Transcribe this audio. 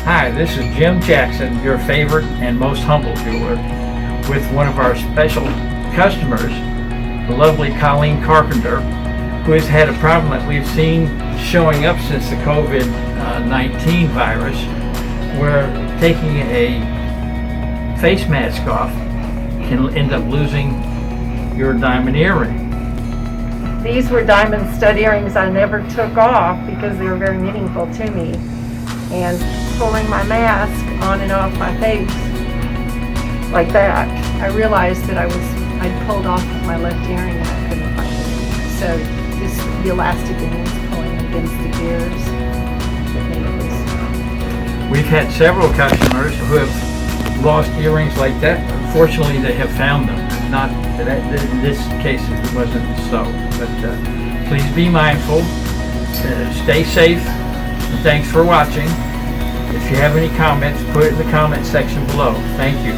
Hi, this is Jim Jackson, your favorite and most humble jeweler, with one of our special customers, the lovely Colleen Carpenter, who has had a problem that we've seen showing up since the COVID-19 virus, where taking a face mask off can end up losing your diamond earring. These were diamond stud earrings I never took off because they were very meaningful to me. And pulling my mask on and off my face like that, I realized that I'd pulled off my left earring and I couldn't find it. So the elastic was pulling against the gears that made it loose. We've had several customers who have lost earrings like that. Fortunately, they have found them. Not that in this case it wasn't so, but please be mindful, stay safe, and thanks for watching. If you have any comments, put it in the comment section below. Thank you.